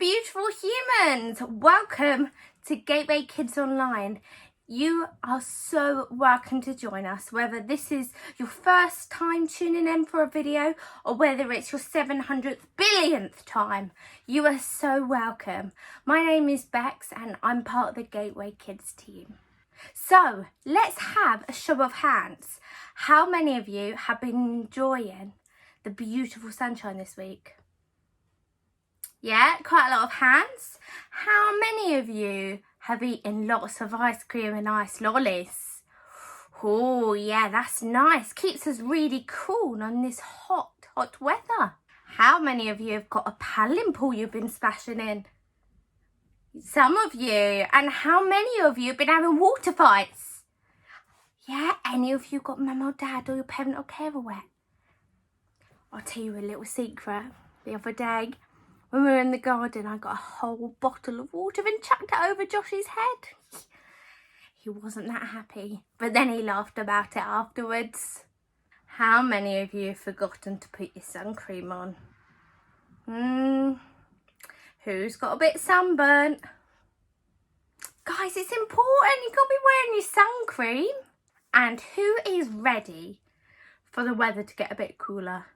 beautiful humans, welcome to Gateway Kids Online. You are so welcome to join us, whether this is your first time tuning in for a video or whether it's your 700th billionth time. You are so welcome. My name is Bex and I'm part of the Gateway Kids team. So let's have a show of hands. How many of you have been enjoying the beautiful sunshine this week? Yeah, quite a lot of hands. How many of you have eaten lots of ice cream and ice lollies? Oh yeah, that's nice. Keeps us really cool on this hot weather. How many of you have got a paddling pool you've been splashing in? Some of you. And how many of you have been having water fights? Yeah, any of you got mum or dad or your parent or carer wet? I'll tell you a little secret. The other day, when we were in the garden, I got a whole bottle of water and chucked it over Josh's head. He wasn't that happy, but then he laughed about it afterwards. How many of you have forgotten to put your sun cream on? Who's got a bit sunburnt? Guys, it's important. You've got to be wearing your sun cream. And who is ready for the weather to get a bit cooler?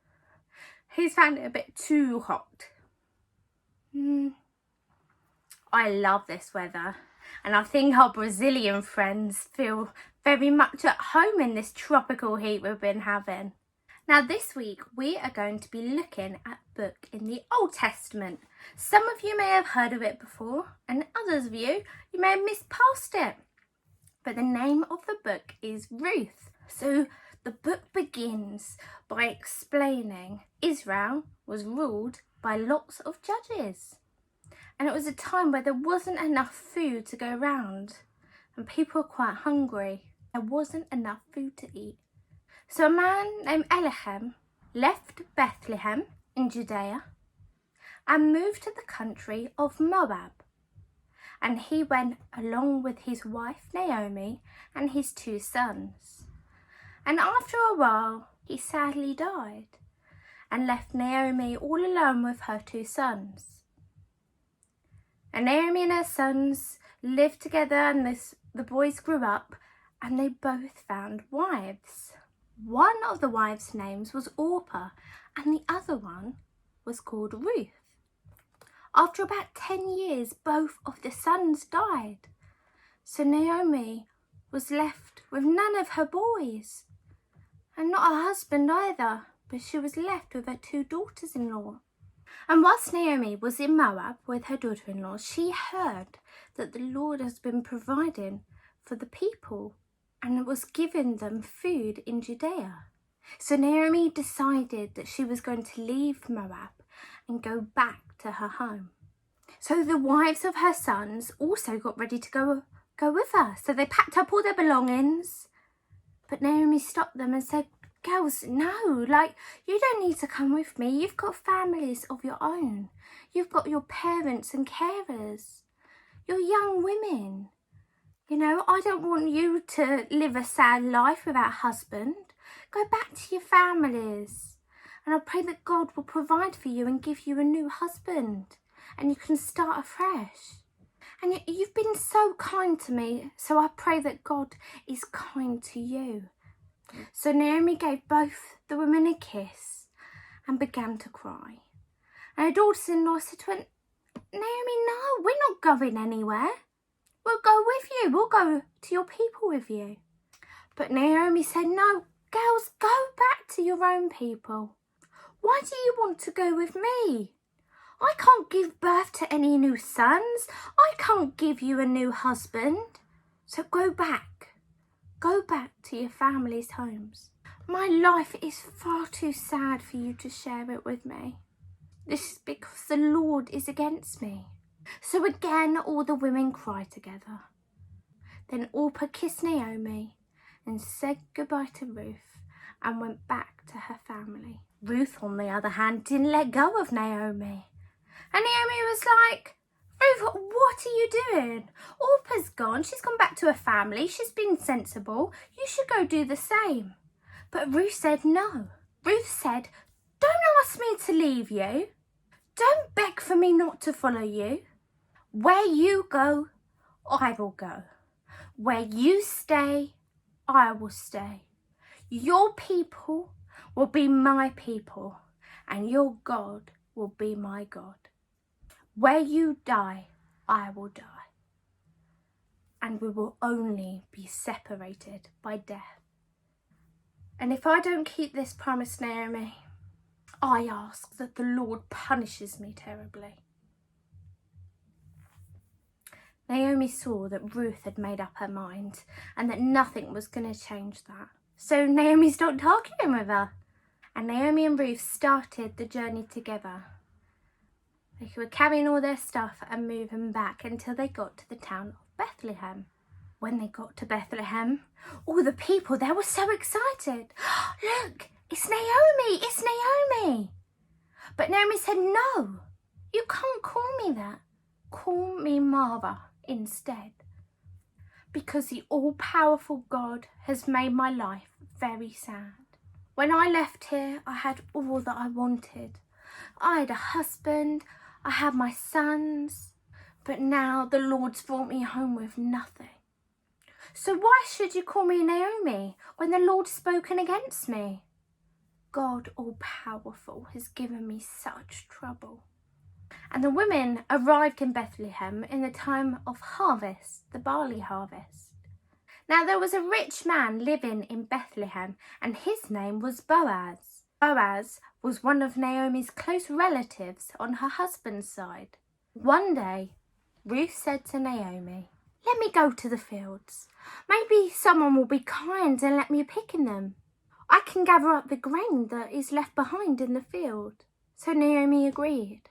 Who's found it a bit too hot? I love this weather, and I think our Brazilian friends feel very much at home in this tropical heat we've been having. Now this week we are going to be looking at a book in the Old Testament. Some of you may have heard of it before, and others of you may have missed past it. But the name of the book is Ruth. So the book begins by explaining Israel was ruled by lots of judges. And it was a time where there wasn't enough food to go around and people were quite hungry. There wasn't enough food to eat. So a man named Elim left Bethlehem in Judea and moved to the country of Moab. And he went along with his wife Naomi and his 2 sons. And after a while he sadly died and left Naomi all alone with her 2 sons. And Naomi and her sons lived together, and the boys grew up and they both found wives. One of the wives' names was Orpah and the other one was called Ruth. After about 10 years, both of the sons died. So Naomi was left with none of her boys and not a husband either, but she was left with her 2 daughters-in-law. And whilst Naomi was in Moab with her daughter-in-law, she heard that the Lord has been providing for the people and was giving them food in Judea. So Naomi decided that she was going to leave Moab and go back to her home. So the wives of her sons also got ready to go with her. So they packed up all their belongings. But Naomi stopped them and said, "Girls, no, you don't need to come with me. You've got families of your own. You've got your parents and carers. You're young women. I don't want you to live a sad life without a husband. Go back to your families. And I pray that God will provide for you and give you a new husband. And you can start afresh. And you've been so kind to me. So I pray that God is kind to you." So Naomi gave both the women a kiss and began to cry. And her daughters-in-law said to her, "Naomi, no, we're not going anywhere. We'll go with you. We'll go to your people with you." But Naomi said, "No, girls, go back to your own people. Why do you want to go with me? I can't give birth to any new sons. I can't give you a new husband. So go back. Go back to your family's homes. My life is far too sad for you to share it with me. This is because the Lord is against me." So again, all the women cried together. Then Orpah kissed Naomi and said goodbye to Ruth and went back to her family. Ruth, on the other hand, didn't let go of Naomi. And Naomi was like, "Ruth, what are you doing? Orpah's gone. She's gone back to her family. She's been sensible. You should go do the same." But Ruth said no. Ruth said, "Don't ask me to leave you. Don't beg for me not to follow you. Where you go, I will go. Where you stay, I will stay. Your people will be my people, and your God will be my God. Where you die, I will die. And we will only be separated by death. And if I don't keep this promise, Naomi, I ask that the Lord punishes me terribly. Naomi saw that Ruth had made up her mind and that nothing was going to change that. So Naomi stopped arguing with her. And Naomi and Ruth started the journey together. They were carrying all their stuff and moving back until they got to the town of Bethlehem. When they got to Bethlehem, all the people there were so excited. Look, it's Naomi, it's Naomi. But Naomi said, no, you can't call me that. Call me Mara instead. Because the all-powerful God has made my life very sad. When I left here, I had all that I wanted. I had a husband, I had my sons, but now the Lord's brought me home with nothing. So why should you call me Naomi when the Lord's spoken against me? God all-powerful has given me such trouble. And the women arrived in Bethlehem in the time of harvest, the barley harvest. Now there was a rich man living in Bethlehem, and his name was Boaz. Boaz was one of Naomi's close relatives on her husband's side. One day, Ruth said to Naomi, let me go to the fields. Maybe someone will be kind and let me pick in them. I can gather up the grain that is left behind in the field. So Naomi agreed.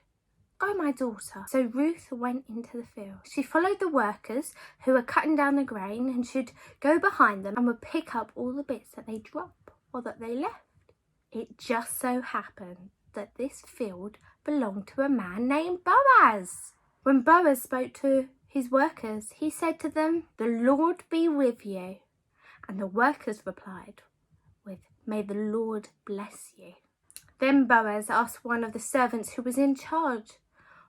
Go, my daughter. So Ruth went into the field. She followed the workers who were cutting down the grain and should go behind them and would pick up all the bits that they dropped or that they left. It just so happened that this field belonged to a man named Boaz. When Boaz spoke to his workers, he said to them, the Lord be with you. And the workers replied with, may the Lord bless you. Then Boaz asked one of the servants who was in charge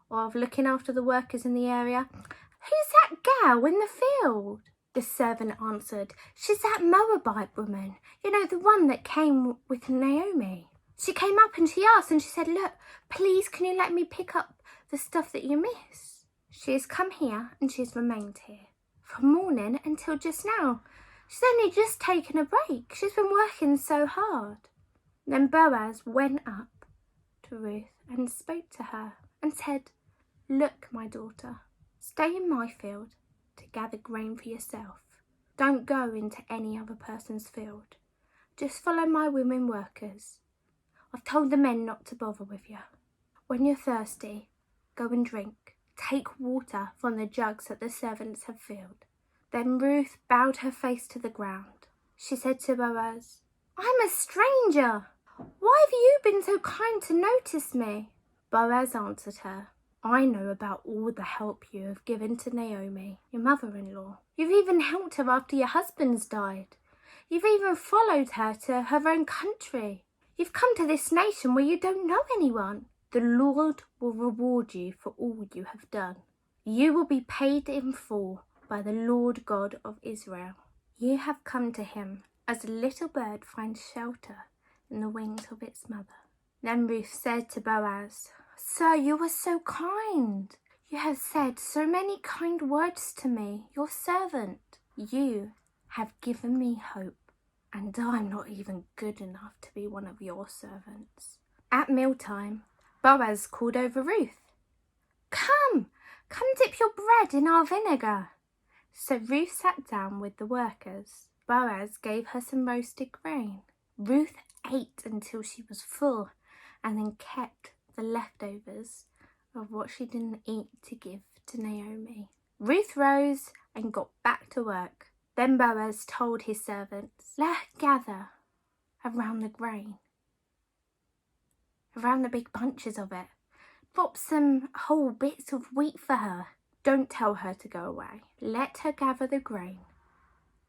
of looking after the workers in the area, who's that gal in the field? The servant answered, she's that Moabite woman, the one that came with Naomi. She came up and she asked and she said, look, please can you let me pick up the stuff that you miss? She has come here and she has remained here from morning until just now. She's only just taken a break. She's been working so hard. Then Boaz went up to Ruth and spoke to her and said, look, my daughter, stay in my field to gather grain for yourself. Don't go into any other person's field. Just follow my women workers. I've told the men not to bother with you. When you're thirsty, go and drink. Take water from the jugs that the servants have filled. Then Ruth bowed her face to the ground. She said to Boaz, I'm a stranger. Why have you been so kind to notice me? Boaz answered her, I know about all the help you have given to Naomi, your mother-in-law. You've even helped her after your husband's died. You've even followed her to her own country. You've come to this nation where you don't know anyone. The Lord will reward you for all you have done. You will be paid in full by the Lord God of Israel. You have come to him as a little bird finds shelter in the wings of its mother. Then Ruth said to Boaz, Sir, you are so kind. You have said so many kind words to me, your servant. You have given me hope, and I'm not even good enough to be one of your servants. At mealtime, Boaz called over Ruth. Come dip your bread in our vinegar. So Ruth sat down with the workers. Boaz gave her some roasted grain. Ruth ate until she was full and then kept the leftovers of what she didn't eat to give to Naomi. Ruth rose and got back to work. Then Boaz told his servants, let her gather around the grain, around the big bunches of it. Drop some whole bits of wheat for her. Don't tell her to go away. Let her gather the grain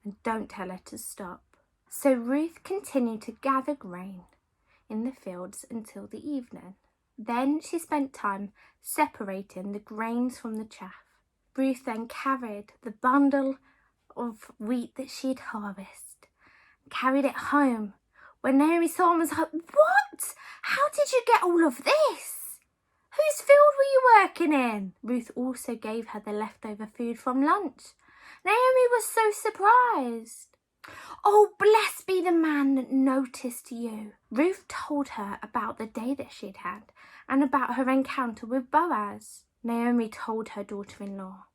and don't tell her to stop. So Ruth continued to gather grain in the fields until the evening. Then she spent time separating the grains from the chaff. Ruth then carried the bundle of wheat that she'd harvested, carried it home. When Naomi saw him, was like, "What? How did you get all of this? Whose field were you working in?" Ruth also gave her the leftover food from lunch. Naomi was so surprised. "Oh, blessed be the man that noticed you." Ruth told her about the day that she'd had and about her encounter with Boaz. Naomi told her daughter-in-law,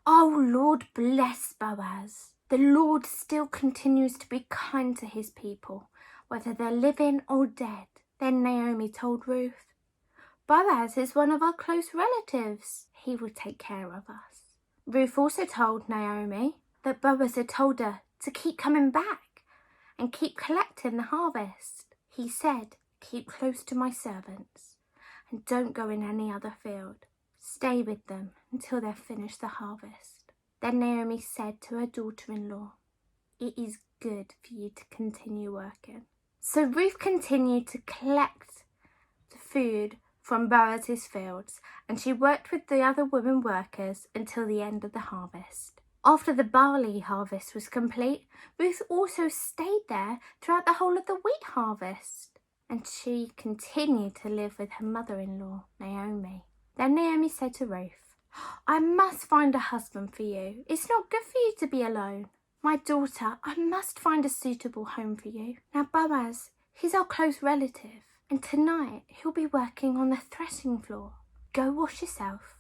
"Oh, Lord bless Boaz. The Lord still continues to be kind to his people, whether they're living or dead." Then Naomi told Ruth, "Boaz is one of our close relatives. He will take care of us." Ruth also told Naomi that Boaz had told her to keep coming back and keep collecting the harvest. He said, "Keep close to my servants and don't go in any other field. Stay with them until they've finished the harvest." Then Naomi said to her daughter-in-law, "It is good for you to continue working." So Ruth continued to collect the food from Boaz's fields, and she worked with the other women workers until the end of the harvest. After the barley harvest was complete, Ruth also stayed there throughout the whole of the wheat harvest, and she continued to live with her mother-in-law, Naomi. Then Naomi said to Ruth, "I must find a husband for you. It's not good for you to be alone. My daughter, I must find a suitable home for you. Now Boaz, he's our close relative, and tonight he'll be working on the threshing floor. Go wash yourself.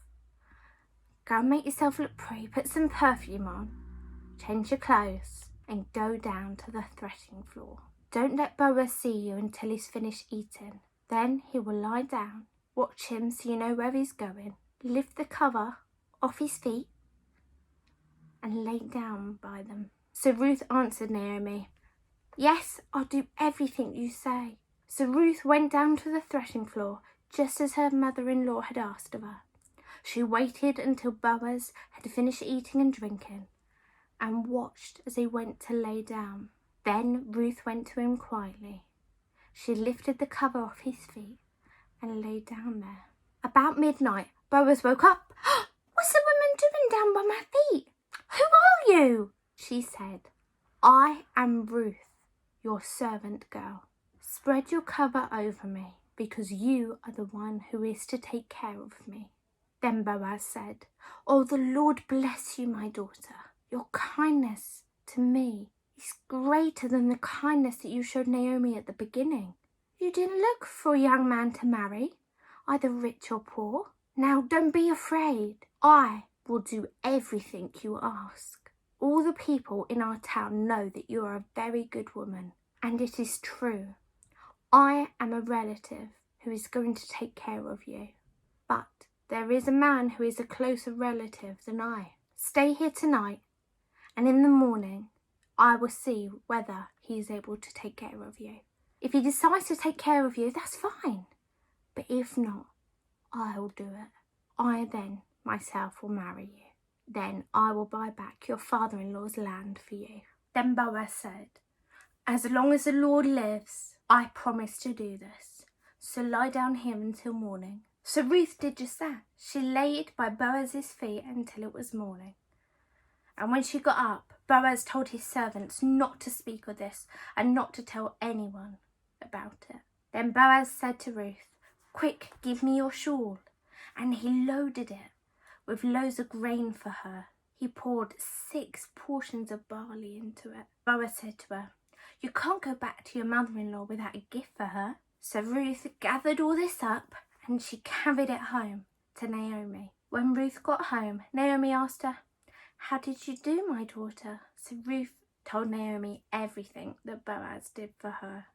Go and make yourself look pretty, put some perfume on, change your clothes, and go down to the threshing floor. Don't let Boaz see you until he's finished eating. Then he will lie down. Watch him so you know where he's going. Lift the cover off his feet and lay down by them." So Ruth answered Naomi, "Yes, I'll do everything you say." So Ruth went down to the threshing floor just as her mother-in-law had asked of her. She waited until Boaz had finished eating and drinking and watched as he went to lay down. Then Ruth went to him quietly. She lifted the cover off his feet and lay down there. About midnight, Boaz woke up. "What's the woman doing down by my feet? Who are you?" she said. "I am Ruth, your servant girl. Spread your cover over me, because you are the one who is to take care of me." Then Boaz said, "Oh, the Lord bless you, my daughter. Your kindness to me is greater than the kindness that you showed Naomi at the beginning. You didn't look for a young man to marry, either rich or poor. Now don't be afraid. I will do everything you ask. All the people in our town know that you are a very good woman, and it is true. I am a relative who is going to take care of you. But there is a man who is a closer relative than I. Stay here tonight, and in the morning I will see whether he is able to take care of you. If he decides to take care of you, that's fine. But if not, I'll do it. I then myself will marry you. Then I will buy back your father-in-law's land for you." Then Boaz said, "As long as the Lord lives, I promise to do this. So lie down here until morning." So Ruth did just that. She laid by Boaz's feet until it was morning. And when she got up, Boaz told his servants not to speak of this and not to tell anyone about it. Then Boaz said to Ruth, "Quick, give me your shawl." And he loaded it with loads of grain for her. He poured 6 portions of barley into it. Boaz said to her, "You can't go back to your mother-in-law without a gift for her." So Ruth gathered all this up and she carried it home to Naomi. When Ruth got home, Naomi asked her, "How did you do, my daughter?" So Ruth told Naomi everything that Boaz did for her.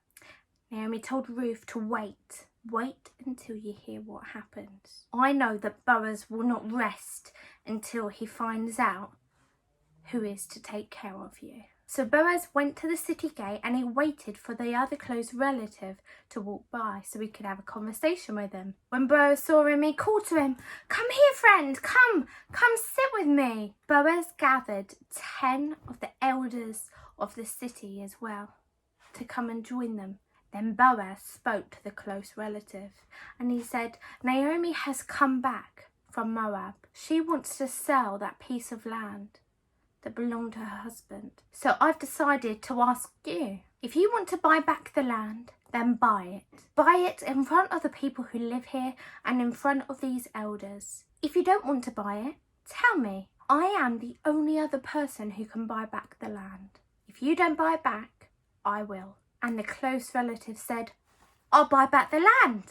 Naomi told Ruth to wait. Wait until you hear what happens. I know that Boaz will not rest until he finds out who is to take care of you. So Boaz went to the city gate and he waited for the other close relative to walk by so he could have a conversation with him. When Boaz saw him, he called to him, "Come here, friend, come sit with me." Boaz gathered 10 of the elders of the city as well to come and join them. Then Boaz spoke to the close relative and he said, Naomi has come back from Moab. She wants to sell that piece of land that belonged to her husband. So I've decided to ask you, if you want to buy back the land, then buy it. Buy it in front of the people who live here and in front of these elders. If you don't want to buy it, tell me. I am the only other person who can buy back the land. If you don't buy it back, I will. And the close relative said, I'll buy back the land.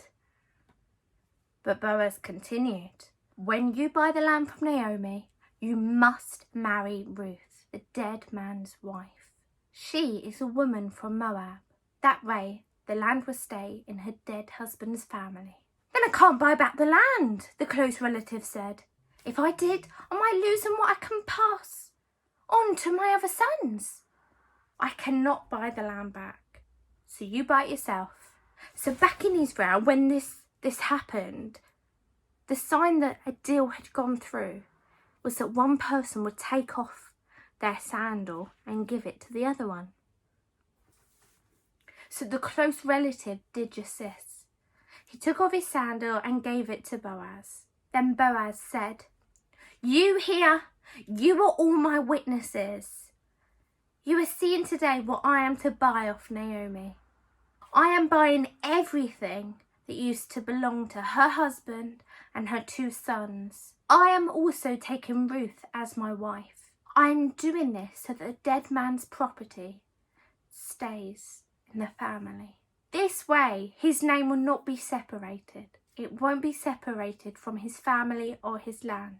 But Boaz continued, when you buy the land from Naomi, you must marry Ruth, the dead man's wife. She is a woman from Moab. That way, the land will stay in her dead husband's family. Then I can't buy back the land, the close relative said. If I did, I might lose on what I can pass on to my other sons. I cannot buy the land back. So you buy it yourself. So back in Israel, when this happened, the sign that a deal had gone through was that one person would take off their sandal and give it to the other one. So the close relative did just this. He took off his sandal and gave it to Boaz. Then Boaz said, you here, you are all my witnesses. You are seeing today what I am to buy off Naomi. I am buying everything that used to belong to her husband and her 2 sons. I am also taking Ruth as my wife. I am doing this so that the dead man's property stays in the family. This way, his name will not be separated. It won't be separated from his family or his land.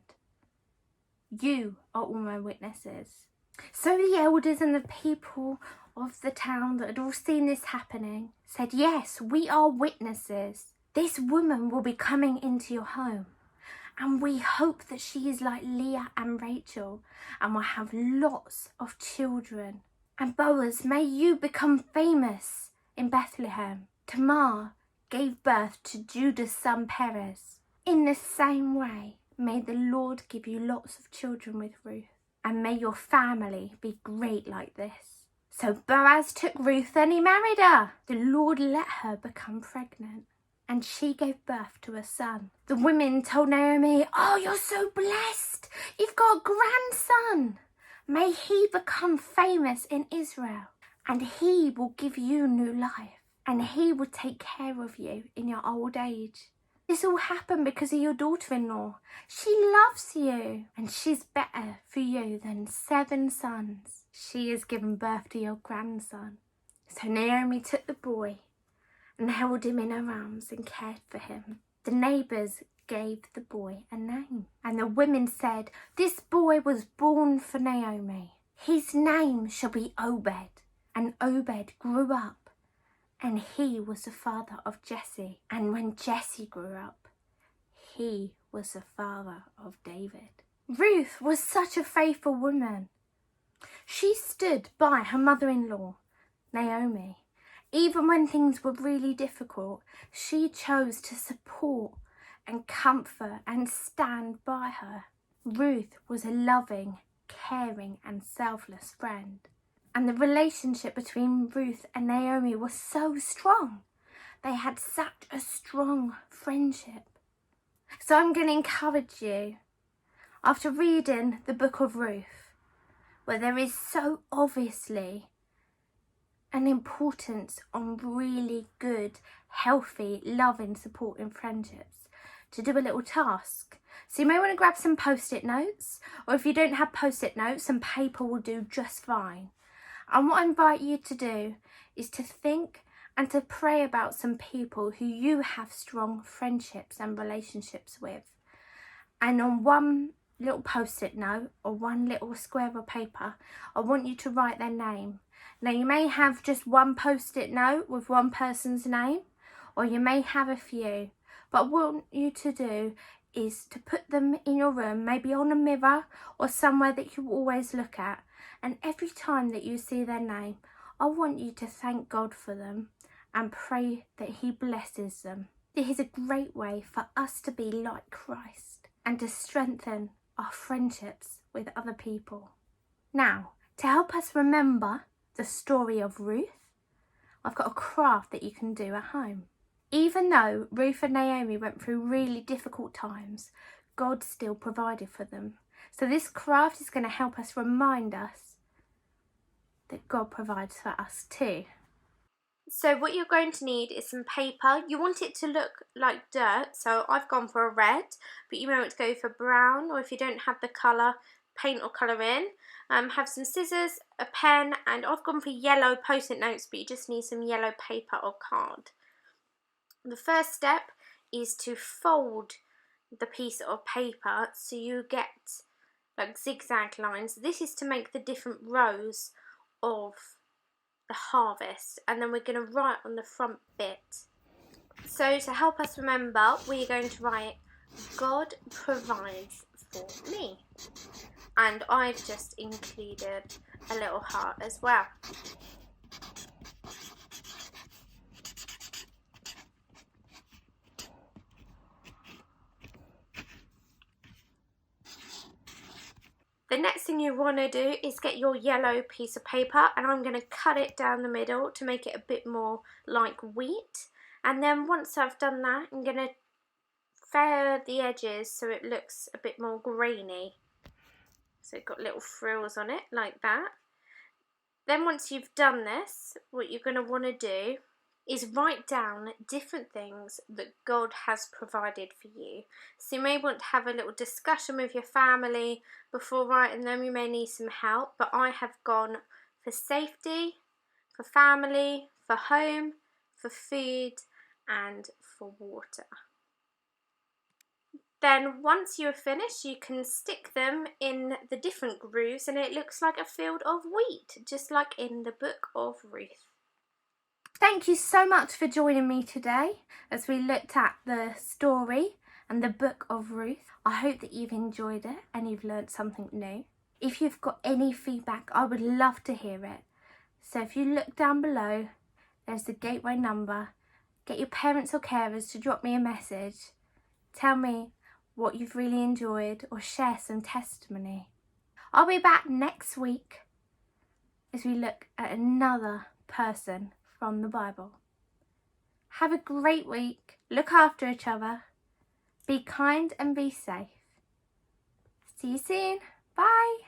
You are all my witnesses. So the elders and the people of the town that had all seen this happening said, yes, we are witnesses. This woman will be coming into your home. And we hope that she is like Leah and Rachel and will have lots of children. And Boaz, may you become famous in Bethlehem. Tamar gave birth to Judah's son Perez. In the same way, may the Lord give you lots of children with Ruth. And may your family be great like this. So Boaz took Ruth and he married her. The Lord let her become pregnant. And she gave birth to a son. The women told Naomi, oh, you're so blessed. You've got a grandson. May he become famous in Israel. And he will give you new life. And he will take care of you in your old age. This all happened because of your daughter-in-law. She loves you. And she's better for you than 7 sons. She has given birth to your grandson. So Naomi took the boy and held him in her arms and cared for him. The neighbours gave the boy a name. And the women said, this boy was born for Naomi. His name shall be Obed. And Obed grew up. And he was the father of Jesse. And when Jesse grew up, he was the father of David. Ruth was such a faithful woman. She stood by her mother-in-law, Naomi. Even when things were really difficult, she chose to support and comfort and stand by her. Ruth was a loving, caring and selfless friend. And the relationship between Ruth and Naomi was so strong. They had such a strong friendship. So I'm going to encourage you, after reading the book of Ruth, where there is so obviously an importance on really good, healthy, loving, supporting friendships, to do a little task. So you may want to grab some post-it notes, or if you don't have post-it notes, some paper will do just fine. And what I invite you to do is to think and to pray about some people who you have strong friendships and relationships with. And on one little post-it note or one little square of paper, I want you to write their name. Now you may have just one post-it note with one person's name, or you may have a few. But what I want you to do is to put them in your room, maybe on a mirror or somewhere that you always look at. And every time that you see their name, I want you to thank God for them and pray that he blesses them. It is a great way for us to be like Christ and to strengthen our friendships with other people. Now, to help us remember the story of Ruth, I've got a craft that you can do at home. Even though Ruth and Naomi went through really difficult times, God still provided for them. So this craft is going to help us remind us that God provides for us too. So what you're going to need is some paper. You want it to look like dirt, so I've gone for a red, but you may want to go for brown, or if you don't have the colour, paint or colour in. Have some scissors, a pen, and I've gone for yellow post-it notes, but you just need some yellow paper or card. The first step is to fold the piece of paper so you get like zigzag lines. This is to make the different rows of the harvest, and then we're going to write on the front bit. So to help us remember, we're going to write God provides for me, and I've just included a little heart as well. The next thing you want to do is get your yellow piece of paper, and I'm going to cut it down the middle to make it a bit more like wheat. And then once I've done that, I'm going to fare the edges so it looks a bit more grainy. So it's got little frills on it like that. Then once you've done this, what you're going to want to do is write down different things that God has provided for you. So you may want to have a little discussion with your family before writing them. You may need some help, but I have gone for safety, for family, for home, for food, and for water. Then once you're finished, you can stick them in the different grooves and it looks like a field of wheat, just like in the book of Ruth. Thank you so much for joining me today as we looked at the story and the book of Ruth. I hope that you've enjoyed it and you've learned something new. If you've got any feedback, I would love to hear it. So if you look down below, there's the gateway number. Get your parents or carers to drop me a message. Tell me what you've really enjoyed or share some testimony. I'll be back next week as we look at another person from the Bible. Have a great week. Look after each other. Be kind and be safe. See you soon. Bye.